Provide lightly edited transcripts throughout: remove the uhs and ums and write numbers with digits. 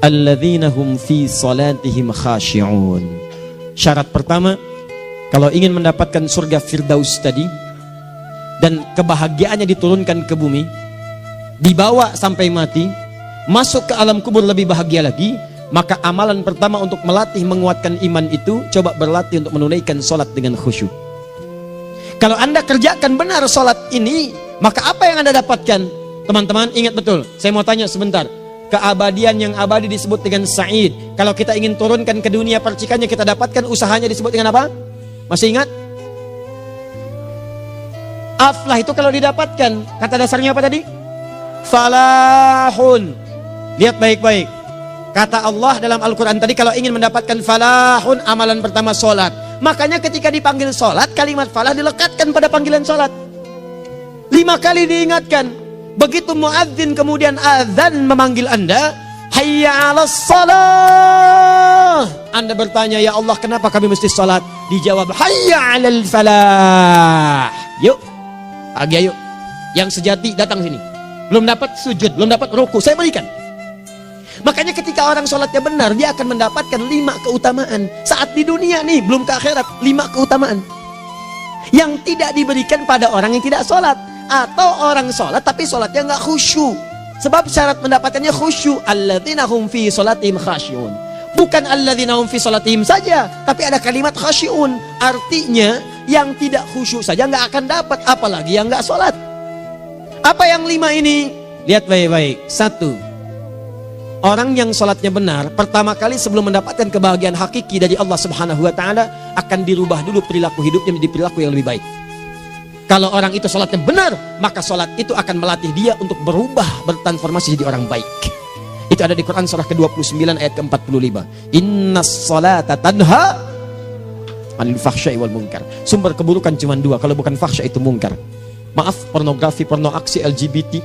alladzina hum fi salatihim khashi'un. Syarat pertama, kalau ingin mendapatkan surga Firdaus tadi dan kebahagiaannya diturunkan ke bumi, dibawa sampai mati, masuk ke alam kubur lebih bahagia lagi, maka amalan pertama untuk melatih menguatkan iman itu, coba berlatih untuk menunaikan sholat dengan khusyuk. Kalau Anda kerjakan benar sholat ini, maka apa yang Anda dapatkan? Teman-teman ingat betul, saya mau tanya sebentar. Keabadian yang abadi disebut dengan sa'id. Kalau kita ingin turunkan ke dunia percikannya, kita dapatkan usahanya disebut dengan apa? Masih ingat? Aflah itu kalau didapatkan, kata dasarnya apa tadi? Falahun. Lihat baik-baik. Kata Allah dalam Al-Quran tadi, kalau ingin mendapatkan falahun, amalan pertama sholat. Makanya ketika dipanggil sholat, kalimat falah dilekatkan pada panggilan sholat. 5 kali diingatkan. Begitu muadzin kemudian azan memanggil Anda, hayya 'alas shalah. Anda bertanya, ya Allah kenapa kami mesti sholat? Dijawab, hayya 'alal falah. Yuk, pagi ayo. Yang sejati datang sini. Belum dapat sujud, belum dapat ruku, saya berikan. Makanya ketika orang sholatnya benar, dia akan mendapatkan 5 keutamaan. Saat di dunia nih, belum ke akhirat, 5 keutamaan yang tidak diberikan pada orang yang tidak sholat. Atau orang sholat tapi sholatnya nggak khusyuk. Sebab syarat mendapatkannya khusyuk. Alladzina hum fi sholatihim khasyi'un. Bukan alladzina hum fi sholatihim saja, tapi ada kalimat khasyi'un. Artinya yang tidak khusyuk saja nggak akan dapat, apalagi yang nggak sholat. Apa yang 5 ini? Lihat baik-baik. 1. Orang yang sholatnya benar, pertama kali sebelum mendapatkan kebahagiaan hakiki dari Allah Subhanahu wa Ta'ala, akan dirubah dulu perilaku hidupnya menjadi perilaku yang lebih baik. Kalau orang itu sholatnya benar, maka sholat itu akan melatih dia untuk berubah, bertransformasi jadi orang baik. Itu ada di Quran surah ke-29 ayat ke-45. Innas sholata tanha anil fahsya'i wal munkar. Sumber keburukan cuma 2, kalau bukan fahsya itu munkar. Maaf, pornografi, porno aksi, LGBT,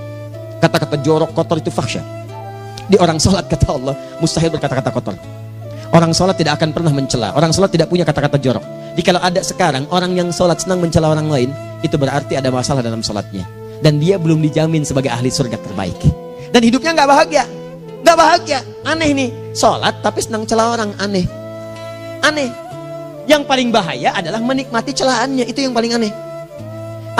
kata-kata jorok, kotor itu fahsya. Di orang sholat kata Allah, mustahil berkata-kata kotor. Orang sholat tidak akan pernah mencela. Orang sholat tidak punya kata-kata jorok. Jadi kalau ada sekarang orang yang sholat senang mencela orang lain, itu berarti ada masalah dalam sholatnya. Dan dia belum dijamin sebagai ahli surga terbaik. Dan hidupnya nggak bahagia. Nggak bahagia. Aneh nih. Sholat tapi senang celah orang. Aneh. Aneh. Yang paling bahaya adalah menikmati celahannya. Itu yang paling aneh.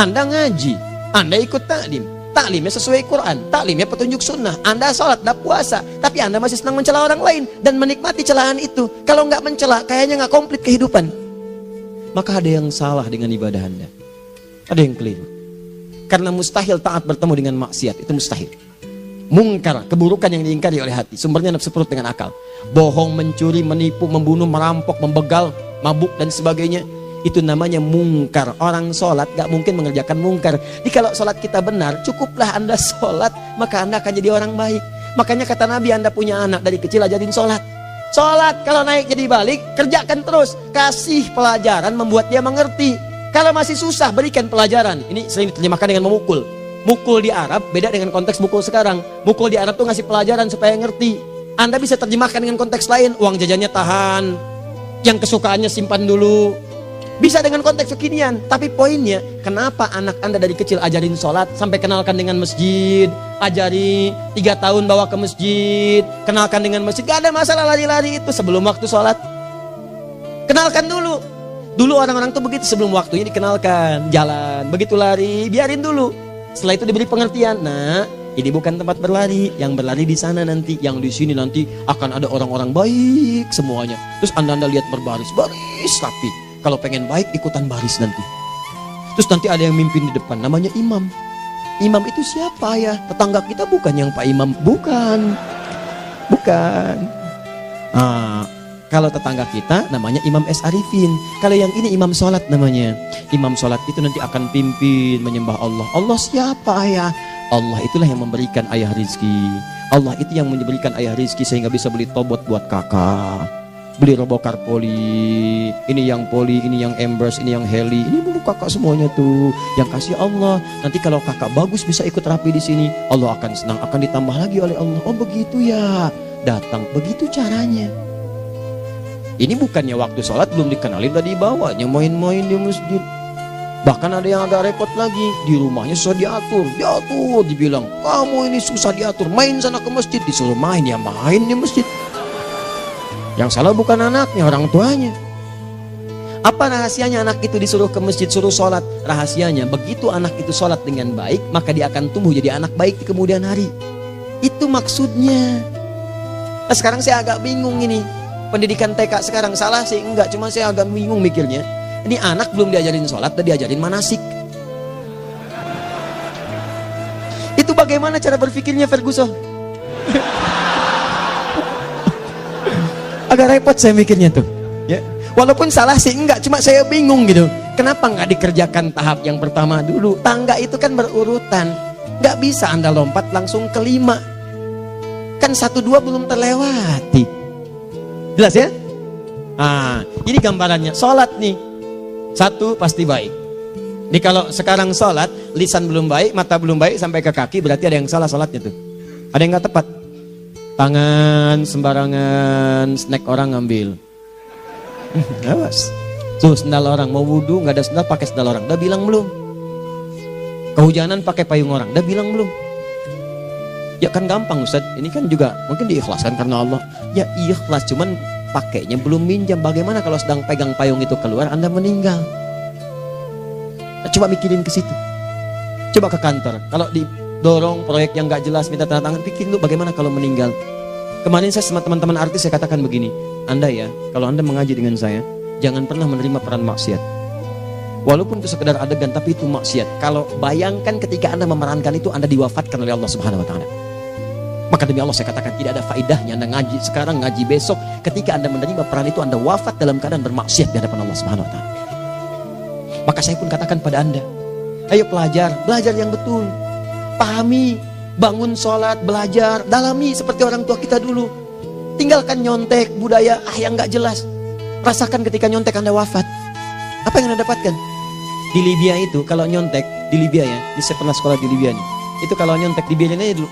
Anda ngaji. Anda ikut taklim. Taklimnya sesuai Quran. Taklimnya petunjuk sunnah. Anda sholat, Anda puasa. Tapi Anda masih senang mencela orang lain. Dan menikmati celahan itu. Kalau nggak mencela, kayaknya nggak komplit kehidupan. Maka ada yang salah dengan ibadah Anda. Ada yang keliru. Karena mustahil taat bertemu dengan maksiat. Itu mustahil. Mungkar, keburukan yang diingkari oleh hati. Sumbernya nafsu perut dengan akal. Bohong, mencuri, menipu, membunuh, merampok, membegal, mabuk dan sebagainya. Itu namanya mungkar. Orang sholat gak mungkin mengerjakan mungkar. Jadi kalau sholat kita benar, cukuplah Anda sholat, maka Anda akan jadi orang baik. Makanya kata Nabi, Anda punya anak dari kecil ajarin sholat. Sholat kalau naik jadi balik, kerjakan terus. Kasih pelajaran membuat dia mengerti. Kalau masih susah, berikan pelajaran. Ini sering diterjemahkan dengan memukul. Mukul di Arab beda dengan konteks mukul sekarang. Mukul di Arab tuh ngasih pelajaran supaya ngerti. Anda bisa terjemahkan dengan konteks lain. Uang jajannya tahan, yang kesukaannya simpan dulu. Bisa dengan konteks kekinian. Tapi poinnya, kenapa anak Anda dari kecil ajarin sholat, sampai kenalkan dengan masjid, ajari 3 tahun bawa ke masjid, kenalkan dengan masjid. Gak ada masalah lari-lari itu sebelum waktu sholat. Kenalkan dulu. Dulu orang-orang tuh begitu, sebelum waktunya dikenalkan, jalan, begitu lari, biarin dulu. Setelah itu diberi pengertian. Nah, ini bukan tempat berlari, yang berlari di sana nanti, yang di sini nanti akan ada orang-orang baik semuanya. Terus anda lihat berbaris, baris rapi. Kalau pengen baik ikutan baris nanti. Terus nanti ada yang mimpin di depan, namanya imam. Imam itu siapa ya? Tetangga kita bukan yang Pak Imam, bukan. Kalau tetangga kita namanya Imam S. Arifin. Kalau yang ini imam sholat namanya. Imam sholat itu nanti akan pimpin menyembah Allah. Allah siapa ya? Allah itulah yang memberikan ayah rizki. Allah itu yang memberikan ayah rizki sehingga bisa beli tobot buat kakak, beli robokar poli. Ini yang poli, ini yang embers, ini yang heli. Ini buku kakak semuanya tuh. Yang kasih Allah. Nanti kalau kakak bagus bisa ikut rapi di sini. Allah akan senang, akan ditambah lagi oleh Allah. Oh begitu ya. Datang, begitu caranya. Ini bukannya waktu sholat belum dikenalin tadi bawanya main-main di masjid. Bahkan ada yang agak repot lagi, di rumahnya susah diatur, dibilang, kamu ini susah diatur, main sana ke masjid, disuruh main, ya main di masjid. Yang salah bukan anaknya, orang tuanya. Apa rahasianya anak itu disuruh ke masjid, suruh sholat? Rahasianya, begitu anak itu sholat dengan baik, maka dia akan tumbuh jadi anak baik di kemudian hari. Itu maksudnya. Nah, sekarang saya agak bingung ini, pendidikan TK sekarang salah sih? Enggak, cuma saya agak bingung mikirnya. Ini anak belum diajarin sholat, udah diajarin manasik. Itu bagaimana cara berpikirnya Ferguson? Agak repot saya mikirnya tuh. Ya, walaupun salah sih enggak, cuma saya bingung gitu. Kenapa nggak dikerjakan tahap yang pertama dulu? Tangga itu kan berurutan, nggak bisa Anda lompat langsung ke 5. Kan 1, 2 belum terlewati. Jelas ya? Ah, ini gambarannya. Sholat nih. 1 pasti baik. Ini kalau sekarang sholat, lisan belum baik, mata belum baik, sampai ke kaki, berarti ada yang salah sholatnya tuh. Ada yang nggak tepat. Tangan sembarangan, snack orang ngambil. Awas. Tuh sendal orang, mau wudhu nggak ada sendal, pakai sendal orang. Udah bilang belum? Kehujanan pakai payung orang. Udah bilang belum? Ya kan gampang Ustaz. Ini kan juga mungkin diikhlaskan karena Allah. Ya ikhlas, cuman pakainya belum minjam. Bagaimana kalau sedang pegang payung itu keluar, Anda meninggal? Nah, coba mikirin ke situ. Coba ke kantor. Kalau didorong proyek yang nggak jelas, minta tanda tangan, pikirin dulu bagaimana kalau meninggal. Kemarin saya sama teman-teman artis saya katakan begini, Anda ya, kalau Anda mengaji dengan saya, jangan pernah menerima peran maksiat. Walaupun itu sekedar adegan, tapi itu maksiat. Kalau bayangkan ketika Anda memerankan itu, Anda diwafatkan oleh Allah Subhanahu Wa Taala. Maka demi Allah saya katakan tidak ada faedahnya Anda ngaji sekarang, ngaji besok. Ketika Anda menerima peran itu, Anda wafat dalam keadaan bermaksiat di hadapan Allah Subhanahu Wa Taala. Maka saya pun katakan pada Anda, ayo belajar yang betul, pahami, bangun sholat, belajar, dalami seperti orang tua kita dulu. Tinggalkan nyontek, budaya yang nggak jelas. Rasakan ketika nyontek Anda wafat, apa yang Anda dapatkan? Di Libya itu kalau nyontek, di Libya ya, saya pernah sekolah di Libya nih, itu kalau nyontek dibiarin aja dulu.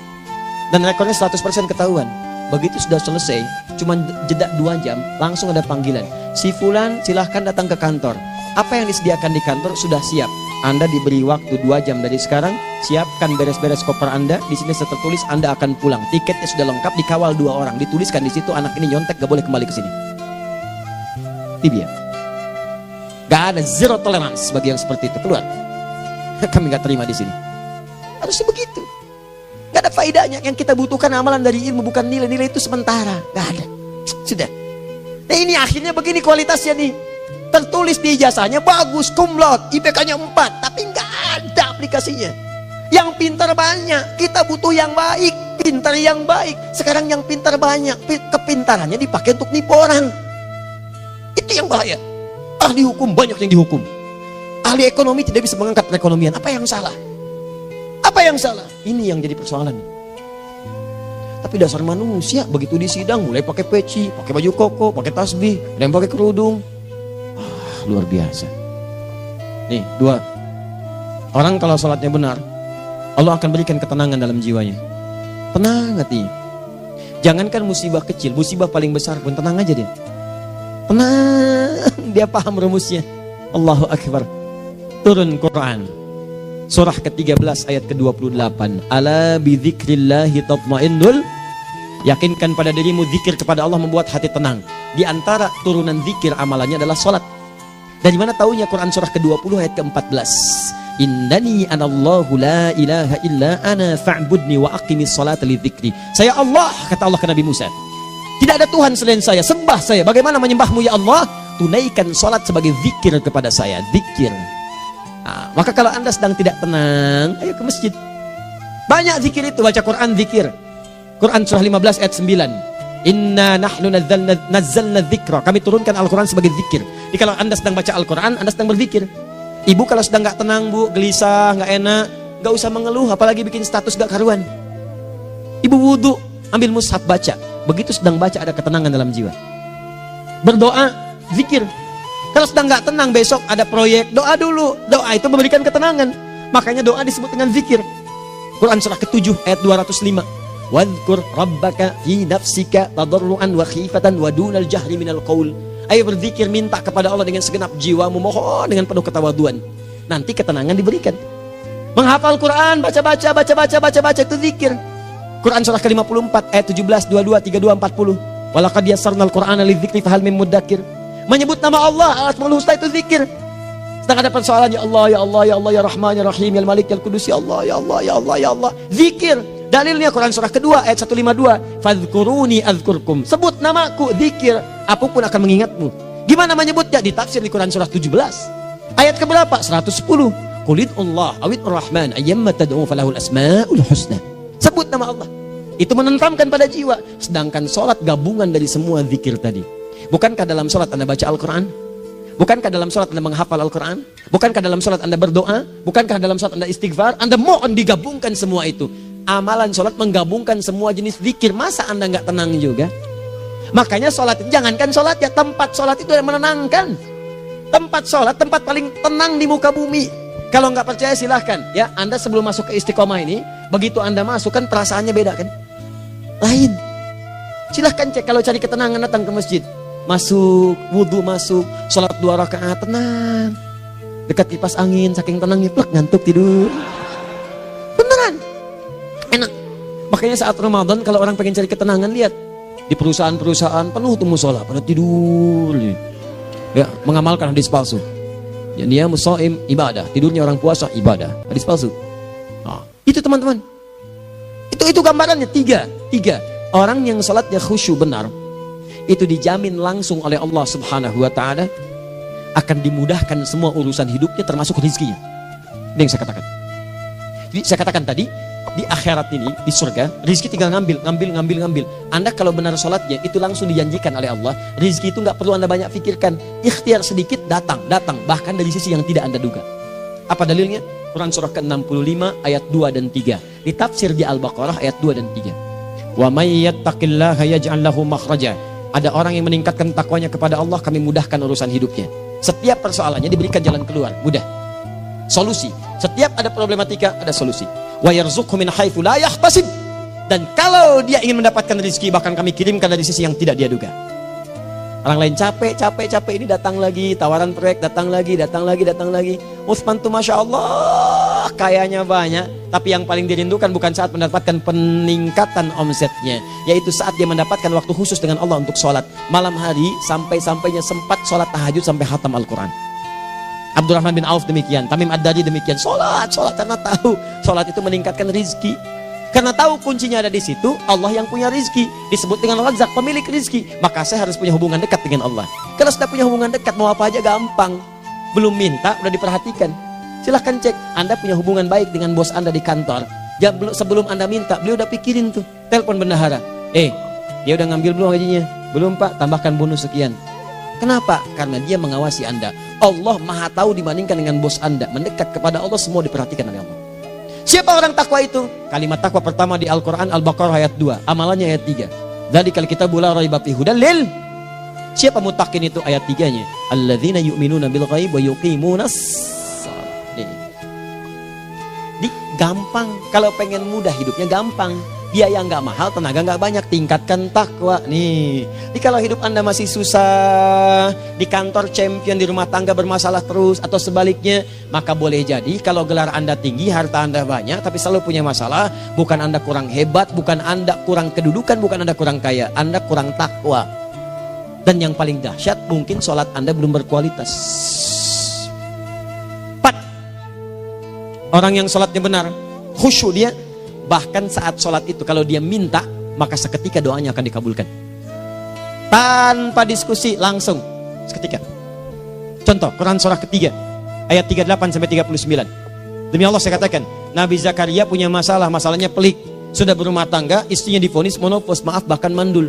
Dan rekornya 100% ketahuan. Begitu sudah selesai, cuma jeda 2 jam, langsung ada panggilan. Si Fulan silahkan datang ke kantor. Apa yang disediakan di kantor sudah siap. Anda diberi waktu 2 jam dari sekarang, siapkan beres-beres koper Anda. Di sini tertulis Anda akan pulang. Tiketnya sudah lengkap, dikawal 2 orang. Dituliskan di situ anak ini nyontek, gak boleh kembali ke sini. Libya. Gak ada, zero tolerance bagi yang seperti itu. Keluar. Kami gak terima di sini. Harusnya begitu. Gak ada faedahnya. Yang kita butuhkan amalan dari ilmu, bukan nilai-nilai itu sementara. Gak ada. Sudah. Nah ini akhirnya begini kualitasnya nih. Tertulis di ijazahnya bagus, cum laude, IPK-nya 4, tapi gak ada aplikasinya. Yang pintar banyak. Kita butuh yang baik, pintar yang baik. Sekarang yang pintar banyak, kepintarannya dipakai untuk nipu orang. Itu yang bahaya. Ahli hukum banyak yang dihukum. Ahli ekonomi tidak bisa mengangkat perekonomian. Apa yang salah? Apa yang salah? Ini yang jadi persoalan. Tapi dasar manusia begitu di sidang mulai pakai peci, pakai baju koko, pakai tasbih, dan pakai kerudung. Luar biasa. Nih, 2. Orang kalau sholatnya benar, Allah akan berikan ketenangan dalam jiwanya. Tenang hatinya. Jangankan musibah kecil, musibah paling besar pun tenang aja dia. Tenang, dia paham rumusnya. Allahu Akbar. Turun Quran. Surah ke-13 ayat ke-28. Ala bidzikrillahi tatmainnul. Yakinkan pada dirimu, zikir kepada Allah membuat hati tenang. Di antara turunan zikir amalannya adalah sholat. Dari mana taunya? Quran surah ke-20 ayat ke-14. Innani anallahu la ilaha illa ana fa'budni wa aqimis salata li dzikri. Saya Allah, kata Allah ke Nabi Musa. Tidak ada Tuhan selain saya, sembah saya. Bagaimana menyembahmu ya Allah? Tunaikan salat sebagai zikir kepada saya, zikir. Nah, maka kalau Anda sedang tidak tenang, ayo ke masjid. Banyak zikir itu, baca Quran zikir. Quran surah 15 ayat 9. Inna nahnu nazzalna dzikra. Kami turunkan Al-Quran sebagai zikir. Jadi kalau Anda sedang baca Al-Quran, Anda sedang berzikir. Ibu kalau sedang gak tenang, Bu, gelisah, gak enak, gak usah mengeluh, apalagi bikin status gak karuan. Ibu wudhu, ambil mushaf baca. Begitu sedang baca ada ketenangan dalam jiwa. Berdoa, zikir. Kalau sedang gak tenang, besok ada proyek, doa dulu. Doa itu memberikan ketenangan. Makanya doa disebut dengan zikir. Quran surah ke-7 ayat 205. Wadhkur rabbaka fi nafsika tadarruan wa khifatan wa dunal jahri minal qaul. Ayo berzikir, minta kepada Allah dengan segenap jiwamu, mohon dengan penuh ketawaduan. nanti ketenangan diberikan. Menghafal Quran, baca itu zikir. Quran surah ke-54 ayat 17, 22, 32, 40. Walaqad yassarnal Qur'ana lidzikri fahal mim muddakir. Menyebut nama Allah, Al-Asmaul Husna itu zikir. Sedang ada persoalan, ya Allah, ya Allah, ya Allah, ya Rahman, ya Rahim, ya Malik, ya Qudus, ya Allah, ya Allah, ya Allah, ya Allah. Zikir. Dalilnya Quran surah kedua ayat 152. Fadhkuruni azkurkum. Sebut namaku, zikir. Aku pun akan mengingatmu. Gimana menyebutnya? Ditafsir di Quran surah 17. Ayat keberapa? 110. Qulid Allah awid Rahman ayyamma tad'u falahul asmaul husna. Sebut nama Allah. Itu menenteramkan pada jiwa. Sedangkan sholat gabungan dari semua zikir tadi. Bukankah dalam sholat Anda baca Al-Quran? Bukankah dalam sholat Anda menghafal Al-Quran? Bukankah dalam sholat Anda berdoa? Bukankah dalam sholat Anda istighfar? Anda mohon digabungkan semua itu. Amalan sholat menggabungkan semua jenis zikir. Masa Anda nggak tenang juga? Makanya sholat, jangankan sholat ya, tempat sholat itu yang menenangkan. Tempat sholat, tempat paling tenang di muka bumi. Kalau nggak percaya silahkan ya, Anda sebelum masuk ke Istiqomah ini, begitu Anda masuk kan perasaannya beda kan? Lain. Silahkan cek, kalau cari ketenangan datang ke masjid. Masuk, wudhu masuk, sholat 2 rakaat tenang. Dekat kipas angin, saking tenangnya plek ngantuk tidur. Beneran. Enak. Makanya saat Ramadan kalau orang pengen cari ketenangan, lihat di perusahaan-perusahaan penuh tuh musola pada tidur. Ya, mengamalkan hadis palsu. Ya, dia musoim ibadah, tidurnya orang puasa ibadah. Hadis palsu. Nah, itu teman-teman. Itu gambarannya tiga. Orang yang salatnya khusyuk benar, itu dijamin langsung oleh Allah Subhanahu wa taala akan dimudahkan semua urusan hidupnya termasuk rezekinya. Ini yang saya katakan. Jadi saya katakan tadi, di akhirat ini, di surga, rezeki tinggal ngambil. Anda kalau benar sholatnya, itu langsung dijanjikan oleh Allah. Rezeki itu nggak perlu Anda banyak pikirkan. Ikhtiar sedikit, datang. Bahkan dari sisi yang tidak Anda duga. Apa dalilnya? Quran surah ke-65 ayat 2 dan 3. Ditafsir di Al-Baqarah ayat 2 dan 3. Wa may yattaqillaha yaj'al lahu makhraja. Ada orang yang meningkatkan takwanya kepada Allah, kami mudahkan urusan hidupnya. Setiap persoalannya diberikan jalan keluar, mudah. Solusi. Setiap ada problematika, ada solusi. Wa yarzuqhu min haitsu la yahtasib. Dan kalau dia ingin mendapatkan rezeki, bahkan kami kirimkan dari sisi yang tidak dia duga. Orang lain capek ini datang lagi, tawaran proyek datang lagi. Utsman tuh Masya Allah kayanya banyak, tapi yang paling dirindukan bukan saat mendapatkan peningkatan omsetnya, yaitu saat dia mendapatkan waktu khusus dengan Allah untuk sholat malam hari, sampai-sampainya sempat sholat tahajud sampai khatam Al-Quran. Abdurrahman bin Auf demikian, Tamim Ad-Dari demikian, sholat karena tahu sholat itu meningkatkan rizki. Karena tahu kuncinya ada di situ, Allah yang punya rizki. Disebut dengan Razak, pemilik rizki. Maka saya harus punya hubungan dekat dengan Allah. Kalau sudah punya hubungan dekat, mau apa aja gampang. Belum minta, udah diperhatikan. Silahkan cek, Anda punya hubungan baik dengan bos Anda di kantor. Sebelum Anda minta, beliau udah pikirin tuh. Telepon bendahara. Dia udah ngambil belum gajinya? Belum Pak, tambahkan bonus sekian. Kenapa? Karena dia mengawasi Anda. Allah maha tahu dibandingkan dengan bos Anda. Mendekat kepada Allah, semua diperhatikan oleh Allah. Siapa orang takwa itu? Kalimat takwa pertama di Al-Quran Al-Baqarah ayat 2, amalannya ayat 3. Dzalikal kitabu la raiba fihi hudal lil. Siapa muttaqin itu? Ayat 3-nya. Alladzina yu'minuna bil ghaib wa yuqimunas shalah. Gampang. Kalau pengen mudah hidupnya gampang. Biaya nggak mahal, tenaga nggak banyak, tingkatkan takwa. Jadi kalau hidup Anda masih susah, di kantor champion, di rumah tangga bermasalah terus, atau sebaliknya, maka boleh jadi kalau gelar Anda tinggi, harta Anda banyak, tapi selalu punya masalah. Bukan Anda kurang hebat, bukan Anda kurang kedudukan, bukan Anda kurang kaya, Anda kurang takwa. Dan yang paling dahsyat, mungkin sholat Anda belum berkualitas. 4. Orang yang sholatnya benar, khusyuk dia. Bahkan saat sholat itu kalau dia minta, maka seketika doanya akan dikabulkan. Tanpa diskusi, langsung seketika. Contoh, Quran surah ketiga ayat 38-39. Demi Allah saya katakan, Nabi Zakaria punya masalahnya pelik. Sudah berumah tangga, istrinya divonis monopos, maaf bahkan mandul.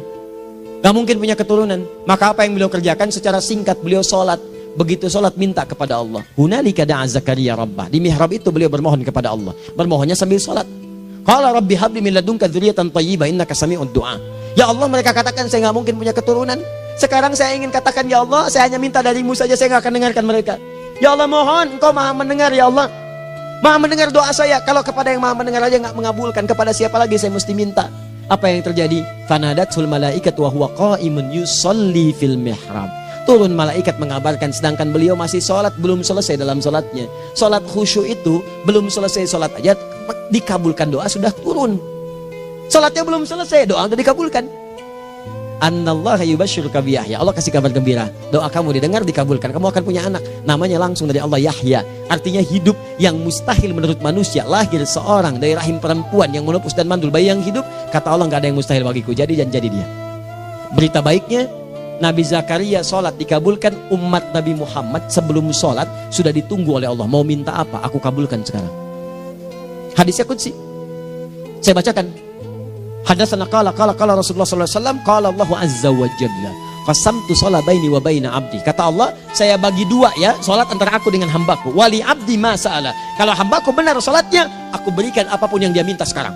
Gak mungkin punya keturunan. Maka apa yang beliau kerjakan? Secara singkat beliau sholat. Begitu sholat minta kepada Allah. Hunalika da'a Zakaria rabbah. Di mihrab itu beliau bermohon kepada Allah. Bermohonnya sambil sholat. Qala rabbi habli min ladunka dzurriyyatan thayyibah innaka sami'ud du'a. Ya Allah, mereka katakan saya nggak mungkin punya keturunan. Sekarang saya ingin katakan, ya Allah, saya hanya minta darimu saja, saya nggak akan dengarkan mereka. Ya Allah, mohon Engkau maha mendengar, ya Allah. Maha mendengar doa saya. Kalau kepada yang maha mendengar aja nggak mengabulkan, kepada siapa lagi saya mesti minta? Apa yang terjadi? Fanadatul malaikatu wa huwa qa'imun yusalli fil mihrab. turun malaikat mengabarkan, sedangkan beliau masih sholat, belum selesai dalam sholatnya. Sholat khusyuk itu belum selesai sholat aja dikabulkan, doa sudah turun. Sholatnya belum selesai, doa sudah dikabulkan. Annallaha yubashshiruka bi Yahya. Allah kasih kabar gembira, doa kamu didengar, dikabulkan, kamu akan punya anak, namanya langsung dari Allah Yahya. Artinya hidup yang mustahil menurut manusia, lahir seorang dari rahim perempuan yang menepus dan mandul, bayi yang hidup, kata Allah nggak ada yang mustahil bagiku, jadi dia. Berita baiknya, Nabi Zakaria sholat dikabulkan. Umat Nabi Muhammad sebelum sholat sudah ditunggu oleh Allah, mau minta apa aku kabulkan sekarang. Hadisnya qudsi, saya bacakan. Hadatsana qala Rasulullah sallallahu alaihi wasallam, qala Allah azza wa jalla, qasamtu shalah baini wa baina abdi. Kata Allah, saya bagi dua ya salat antara aku dengan hambaku. Wali abdi ma sa'ala. Kalau hambaku benar salatnya, aku berikan apapun yang dia minta sekarang.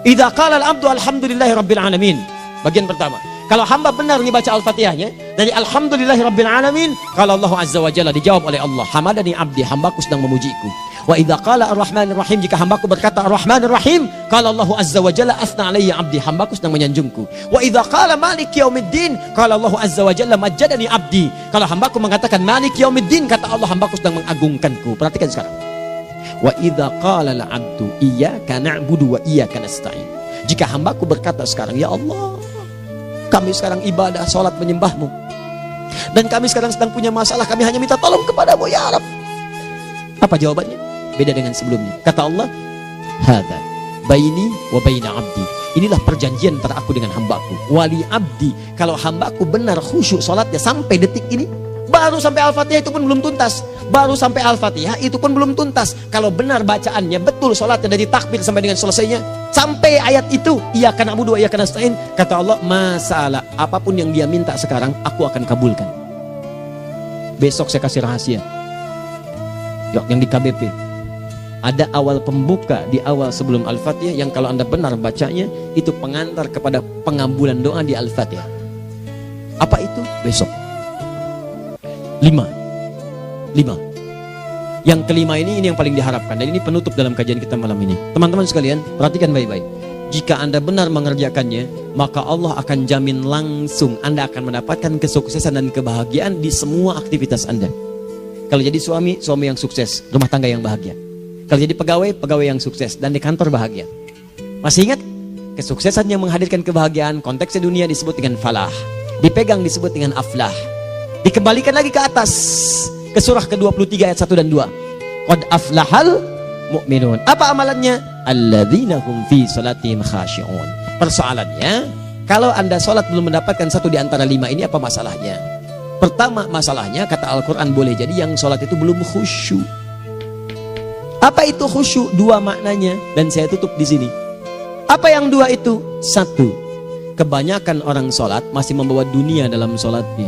Idza qala al-abdu alhamdulillahi rabbil alamin. Bagian pertama, kalau hamba benar membaca Al-Fatihahnya dari alhamdulillahi rabbil alamin, kalau Allah azza wa jalla dijawab oleh Allah, hamadani abdi, hambaku sedang memujiku. Wa idza qala ar-rahmanir rahim, jika hambaku berkata ar-rahmanir rahim, qala Allah azza wa jalla athna alayya abdi, hambaku sedang menyanjungku. Wa idza qala maliki yaumiddin, qala Allah azza wa jalla majjadani abdi, kalau hambaku mengatakan maliki yaumiddin, kata Allah hambaku sedang mengagungkanku. Perhatikan sekarang. Wa idza qala al-'abdu iyyaka na'budu wa iyyaka nasta'in, jika hambaku berkata sekarang, ya Allah, kami sekarang ibadah, salat menyembahmu, dan kami sekarang sedang punya masalah, kami hanya minta tolong kepadamu ya Rabb. Apa jawabannya? Beda dengan sebelumnya. Kata Allah, hadza baini wa baina abdi, inilah perjanjian antara aku dengan hambaku. Wali abdi, kalau hambaku benar khusyuk salatnya sampai detik ini, baru sampai Al-Fatihah itu pun belum tuntas. Baru sampai Al-Fatihah itu pun belum tuntas. Kalau benar bacaannya, betul salatnya dari takbir sampai dengan selesainya, sampai ayat itu, iyyaka na'budu wa iyyaka nasta'in, kata Allah, masalah apapun yang dia minta sekarang, aku akan kabulkan. Besok saya kasih rahasia. Yang di KBP ada awal pembuka di awal sebelum Al-Fatihah, yang kalau Anda benar bacanya, itu pengantar kepada pengabulan doa di Al-Fatihah. Apa itu? Besok. 5. Yang kelima ini yang paling diharapkan, dan ini penutup dalam kajian kita malam ini. Teman-teman sekalian, perhatikan baik-baik. Jika Anda benar mengerjakannya, maka Allah akan jamin langsung Anda akan mendapatkan kesuksesan dan kebahagiaan di semua aktivitas Anda. Kalau jadi suami, suami yang sukses, rumah tangga yang bahagia. Kalau jadi pegawai, pegawai yang sukses, dan di kantor bahagia. Masih ingat? Kesuksesan yang menghadirkan kebahagiaan, konteksnya dunia disebut dengan falah, dipegang disebut dengan aflah. Dikembalikan lagi ke atas, ke surah ke-23 ayat 1 dan 2. Qad aflahal mu'minun. Apa amalannya? Alladzina hum fi salatihim khashi'un. Persoalannya, kalau Anda salat belum mendapatkan satu di antara 5 ini, apa masalahnya? Pertama masalahnya, kata Al-Quran, boleh jadi yang salat itu belum khusyuk. Apa itu khusyuk? 2 maknanya, dan saya tutup di sini. Apa yang 2 itu? 1, kebanyakan orang salat masih membawa dunia dalam salatnya.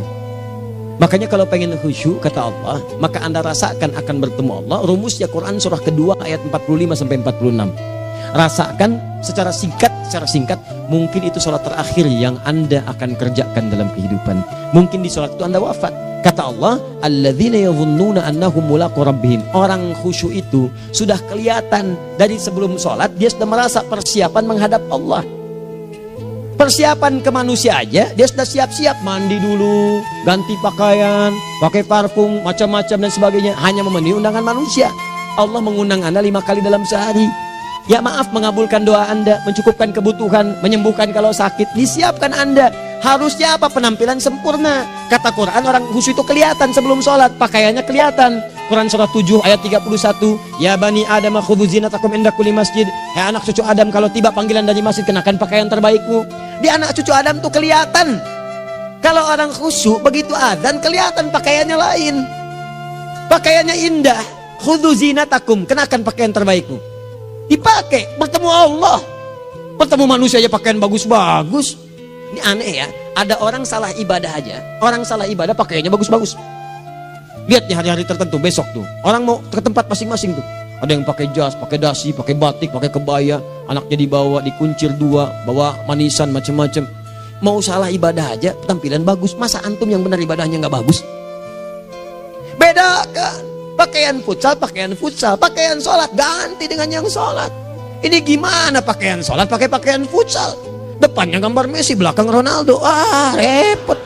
Makanya kalau pengen khusyuk, kata Allah, maka Anda rasakan akan bertemu Allah. Rumusnya Quran surah kedua ayat 45 sampai 46. Rasakan secara singkat, mungkin itu sholat terakhir yang Anda akan kerjakan dalam kehidupan. Mungkin di sholat itu Anda wafat. Kata Allah, alladzina yadhunnuna annahum mulaqu rabbihim. Orang khusyuk itu sudah kelihatan dari sebelum sholat, dia sudah merasa persiapan menghadap Allah. Persiapan ke manusia aja, dia sudah siap-siap, mandi dulu, ganti pakaian, pakai parfum, macam-macam dan sebagainya, hanya memenuhi undangan manusia. Allah mengundang Anda 5 kali dalam sehari. Ya maaf, mengabulkan doa Anda, mencukupkan kebutuhan, menyembuhkan kalau sakit, disiapkan Anda. Harusnya apa? Penampilan sempurna. Kata Quran, orang khusyuk itu kelihatan sebelum sholat, pakaiannya kelihatan. Quran surah 7 ayat 31, ya bani Adam khudzu zinatakum inda kulli masjid. Hai anak cucu Adam, kalau tiba panggilan dari masjid, kenakan pakaian terbaikmu. Di anak cucu Adam tuh kelihatan. Kalau orang khusyuk begitu azan kelihatan pakaiannya lain. Pakaiannya indah. Khudzu zinatakum, kenakan pakaian terbaikmu. Dipakai bertemu Allah. Bertemu manusia aja pakaian bagus-bagus. Ini aneh ya. Ada orang salah ibadah aja. Orang salah ibadah pakaiannya bagus-bagus. Lihat nih hari-hari tertentu besok tuh. Orang mau ke tempat masing-masing tuh. Ada yang pakai jas, pakai dasi, pakai batik, pakai kebaya. Anaknya dibawa, dikuncir 2, bawa manisan macam-macam. Mau salah ibadah aja, tampilan bagus. Masa antum yang benar ibadahnya nggak bagus? Bedakan. Pakaian futsal, pakaian sholat ganti dengan yang sholat. Ini gimana pakaian sholat pakai pakaian futsal? Depannya gambar Messi, belakang Ronaldo. Repot.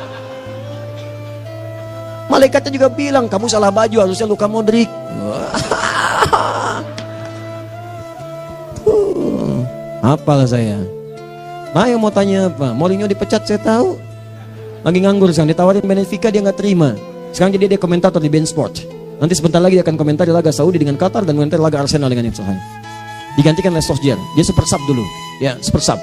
Malaikatnya juga bilang, kamu salah baju, harusnya Luka Modric. Apalah saya. Nah, yang mau tanya apa? Mourinho dipecat saya tahu. Lagi nganggur sekarang, ditawarin Benfica dia nggak terima. Sekarang jadi dia komentator di beIN Sport. Nanti sebentar lagi dia akan komentar di laga Saudi dengan Qatar dan komentar laga Arsenal dengan Ipswich. Digantikan oleh Solskjaer. Dia super sub dulu. Ya, super sub.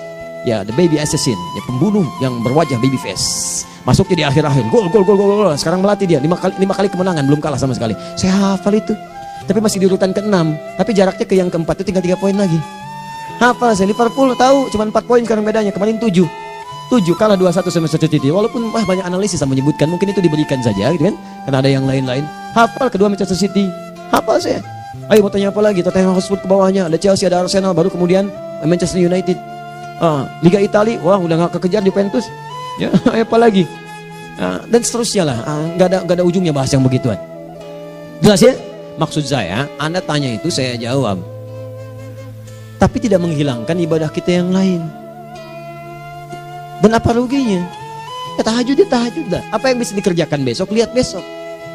Ya, the baby assassin, ya pembunuh yang berwajah baby face. Masuknya di akhir-akhir, gol. Sekarang melatih dia 5 kali kemenangan, belum kalah sama sekali. Saya hafal itu. Tapi masih di urutan ke-6, tapi jaraknya ke yang ke-4 itu tinggal 3 poin lagi. Hafal saya. Liverpool tahu cuma 4 poin sekarang bedanya, kemarin 7 kalah 2-1 sama Manchester City. Walaupun banyak analisis yang menyebutkan mungkin itu diberikan saja gitu kan, karena ada yang lain-lain. Hafal kedua Manchester City. Hafal saya. Ayo mau tanya apa lagi? Tottenham Hotspur ke bawahnya, ada Chelsea, ada Arsenal, baru kemudian Manchester United. Liga Italia, wah udah gak kekejar Juventus. Ya, apa lagi? Dan seterusnya lah. Gak ada ujungnya bahas yang begituan. Jelas ya? Maksud saya, Anda tanya itu saya jawab. Tapi tidak menghilangkan ibadah kita yang lain. Dan apa ruginya? Ya tahajud dah. Apa yang bisa dikerjakan besok, lihat besok.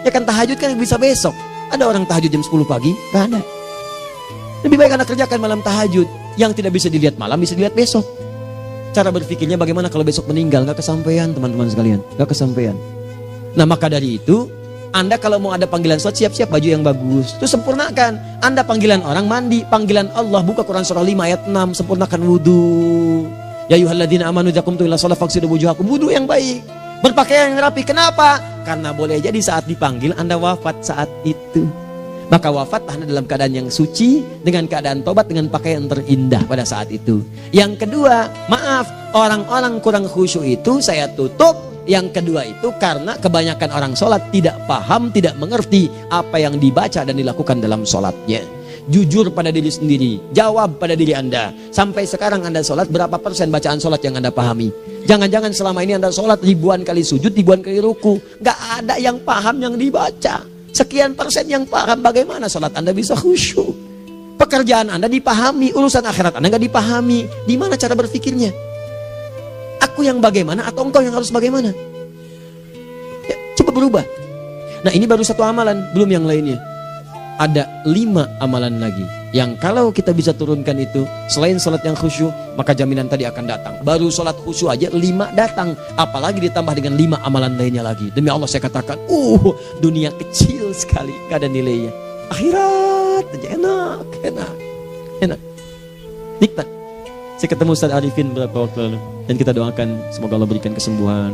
Ya kan tahajud kan bisa besok. Ada orang tahajud jam 10 pagi? Gak ada. Lebih baik Anda kerjakan malam tahajud. Yang tidak bisa dilihat malam, bisa dilihat besok. Cara berpikirnya bagaimana kalau besok meninggal? Gak kesampaian teman-teman sekalian. Gak kesampaian. Nah maka dari itu, Anda kalau mau ada panggilan sholat, siap-siap baju yang bagus. Itu sempurnakan. Anda panggilan orang mandi, panggilan Allah, buka Quran surah 5 ayat 6, sempurnakan wudu. Ya ayyuhalladzina amanu idza qumtum ila shalah faghsilu wujuhakum. Wudu yang baik. Berpakaian yang rapi. Kenapa? Karena boleh jadi saat dipanggil Anda wafat saat itu. Maka wafat Anda dalam keadaan yang suci, dengan keadaan tobat, dengan pakaian terindah pada saat itu. Yang kedua, maaf, orang-orang kurang khusyuk itu saya tutup. Yang kedua itu karena kebanyakan orang sholat tidak paham, tidak mengerti apa yang dibaca dan dilakukan dalam sholatnya. Jujur pada diri sendiri, jawab pada diri Anda. Sampai sekarang Anda sholat, berapa persen bacaan sholat yang Anda pahami? Jangan-jangan selama ini Anda sholat ribuan kali sujud, ribuan kali ruku. Gak ada yang paham yang dibaca. Sekian persen yang paham, bagaimana sholat Anda bisa khusyuk? Pekerjaan Anda dipahami, urusan akhirat Anda gak dipahami. Di mana cara berpikirnya? Aku yang bagaimana atau engkau yang harus bagaimana? Ya, coba berubah. Nah ini baru satu amalan, belum yang lainnya. Ada 5 amalan lagi yang kalau kita bisa turunkan itu, selain sholat yang khusyuk, maka jaminan tadi akan datang. Baru sholat khusyuk aja 5 datang, apalagi ditambah dengan 5 amalan lainnya lagi. Demi Allah saya katakan, dunia kecil sekali, gak ada nilainya. Akhirat aja enak, nikmat. Saya ketemu Ustaz Arifin beberapa waktu lalu, dan kita doakan semoga Allah berikan kesembuhan,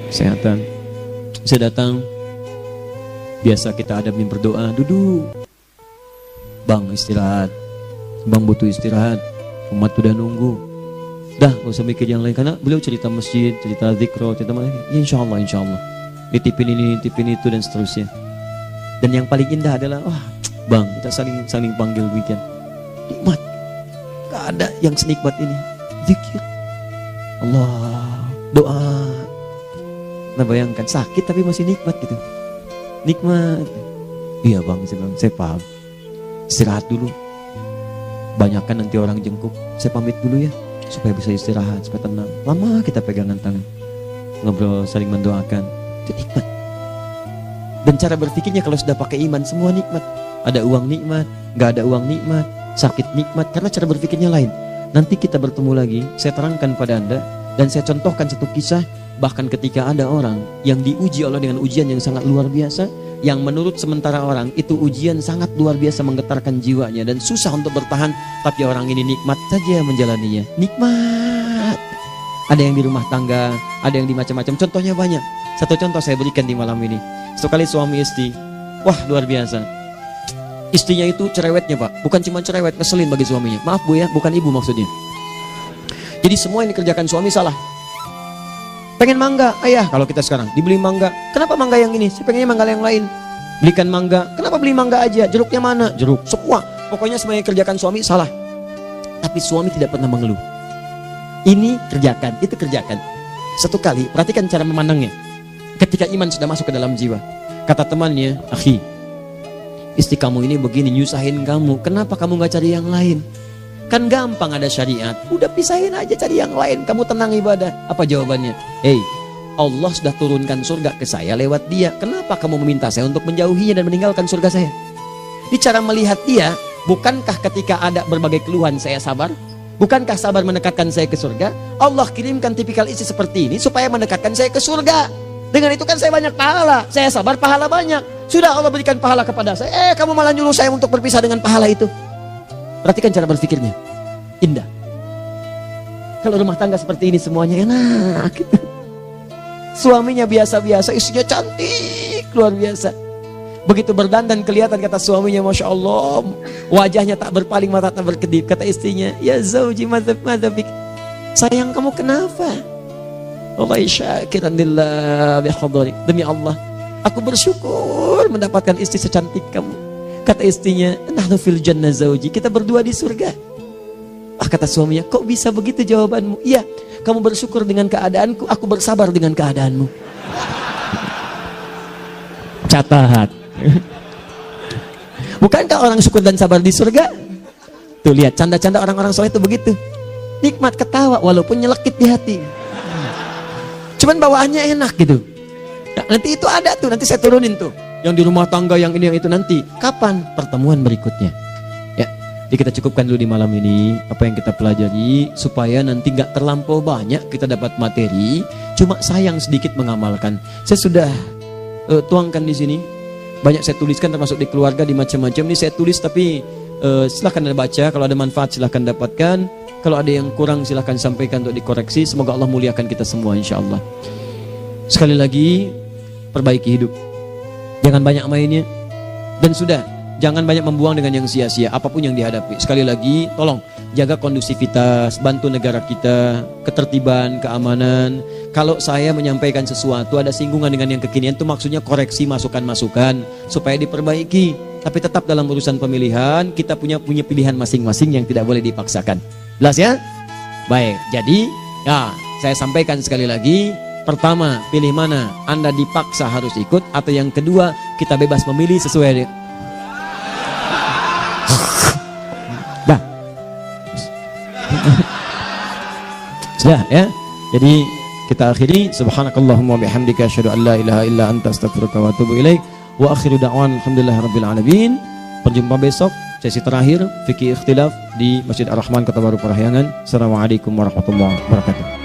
kesehatan. Saya datang, biasa kita adamin berdoa, duduk. Bang istirahat, bang butuh istirahat, umat udah nunggu. Dah gak usah mikir yang lain, karena beliau cerita masjid, cerita zikro, cerita mana. Ya insya Allah, nitipin ini, nitipin itu dan seterusnya. Dan yang paling indah adalah, bang kita saling panggil weekend. Nikmat, gak ada yang senikmat ini. Zikir, Allah, doa. Nah bayangkan sakit tapi masih nikmat gitu. Nikmat. Iya bang, saya paham. Istirahat dulu. Banyakkan nanti orang jengkuk. Saya pamit dulu ya, supaya bisa istirahat, supaya tenang. Lama kita pegangan tangan, ngobrol, saling mendoakan. Itu nikmat. Dan cara berpikirnya kalau sudah pakai iman, semua nikmat. Ada uang nikmat, gak ada uang nikmat, sakit nikmat. Karena cara berpikirnya lain. Nanti kita bertemu lagi, saya terangkan pada Anda. Dan saya contohkan satu kisah. Bahkan ketika ada orang yang diuji Allah dengan ujian yang sangat luar biasa, yang menurut sementara orang itu ujian sangat luar biasa menggetarkan jiwanya dan susah untuk bertahan, tapi orang ini nikmat saja menjalaninya. Nikmat. Ada yang di rumah tangga, ada yang di macam-macam. Contohnya banyak. Satu contoh saya berikan di malam ini. Sekali suami istri, wah luar biasa. Istrinya itu cerewetnya Pak, bukan cuma cerewet, ngeselin bagi suaminya. Maaf Bu ya, bukan ibu maksudnya. Jadi semua yang dikerjakan suami salah. Pengen mangga, ayah kalau kita sekarang dibeli mangga. Kenapa mangga yang ini? Saya pengennya mangga yang lain. Belikan mangga. Kenapa beli mangga aja? Jeruknya mana? Jeruk. Semua. Pokoknya semua yang kerjakan suami salah. Tapi suami tidak pernah mengeluh. Ini kerjakan, itu kerjakan. Satu kali, perhatikan cara memandangnya. Ketika iman sudah masuk ke dalam jiwa. Kata temannya, akhi, istri kamu ini begini, nyusahin kamu. Kenapa kamu gak cari yang lain? Kan gampang ada syariat. Udah pisahin aja, cari yang lain. Kamu tenang ibadah. Apa jawabannya? Hey, Allah sudah turunkan surga ke saya lewat dia. Kenapa kamu meminta saya untuk menjauhinya dan meninggalkan surga saya? Ini cara melihat dia. Bukankah ketika ada berbagai keluhan saya sabar? Bukankah sabar mendekatkan saya ke surga? Allah kirimkan tipikal istri seperti ini supaya mendekatkan saya ke surga. Dengan itu kan saya banyak pahala. Saya sabar, pahala banyak. Sudah Allah berikan pahala kepada saya. Kamu malah nyuruh saya untuk berpisah dengan pahala itu. Perhatikan cara berpikirnya. Indah. Kalau rumah tangga seperti ini semuanya enak gitu. Suaminya biasa-biasa, istrinya cantik, luar biasa. Begitu berdandan kelihatan, kata suaminya, Masya Allah, wajahnya tak berpaling, mata tak berkedip. Kata istrinya, ya zauji madhabik, sayang kamu kenapa? Wallahi syakiran lillah bihadari, demi Allah aku bersyukur mendapatkan istri secantik kamu. Kata istrinya, nahnu fil jannah zauji, kita berdua di surga. Kata suaminya, kok bisa begitu jawabanmu? Iya, kamu bersyukur dengan keadaanku, aku bersabar dengan keadaanmu. Catat. Bukankah orang syukur dan sabar di surga? Tuh lihat, canda-canda orang-orang soleh itu begitu. Nikmat ketawa walaupun nyelekit di hati. Cuman bawaannya enak gitu. Nah, nanti itu ada tuh, nanti saya turunin tuh. Yang di rumah tangga, yang ini, yang itu nanti. Kapan? Pertemuan berikutnya. Jadi kita cukupkan dulu di malam ini apa yang kita pelajari supaya nanti nggak terlampau banyak kita dapat materi, cuma sayang sedikit mengamalkan. Saya sudah tuangkan di sini, banyak saya tuliskan termasuk di keluarga, di macam-macam. Ini saya tulis tapi silahkan Anda baca, kalau ada manfaat silahkan dapatkan, kalau ada yang kurang silahkan sampaikan untuk dikoreksi. Semoga Allah muliakan kita semua insya Allah. Sekali lagi, perbaiki hidup, jangan banyak mainnya, dan sudah. Jangan banyak membuang dengan yang sia-sia apapun yang dihadapi. Sekali lagi, tolong jaga kondusivitas, bantu negara kita, ketertiban, keamanan. Kalau saya menyampaikan sesuatu ada singgungan dengan yang kekinian, itu maksudnya koreksi masukan-masukan supaya diperbaiki. Tapi tetap dalam urusan pemilihan kita punya pilihan masing-masing yang tidak boleh dipaksakan. Jelas ya? Baik. Jadi, ya saya sampaikan sekali lagi. Pertama, pilih mana? Anda dipaksa harus ikut, atau yang kedua kita bebas memilih sesuai. Sudah ya. Jadi kita akhiri, subhanakallahumma bihamdika asyhadu an la ilaha illa anta astaghfiruka wa atubu ilaik. Wa akhiru da'wan alhamdulillahirabbil alamin. Berjumpa besok sesi terakhir fikih ikhtilaf di Masjid Ar-Rahman Kota Baru Parahyangan. Assalamualaikum warahmatullahi wabarakatuh.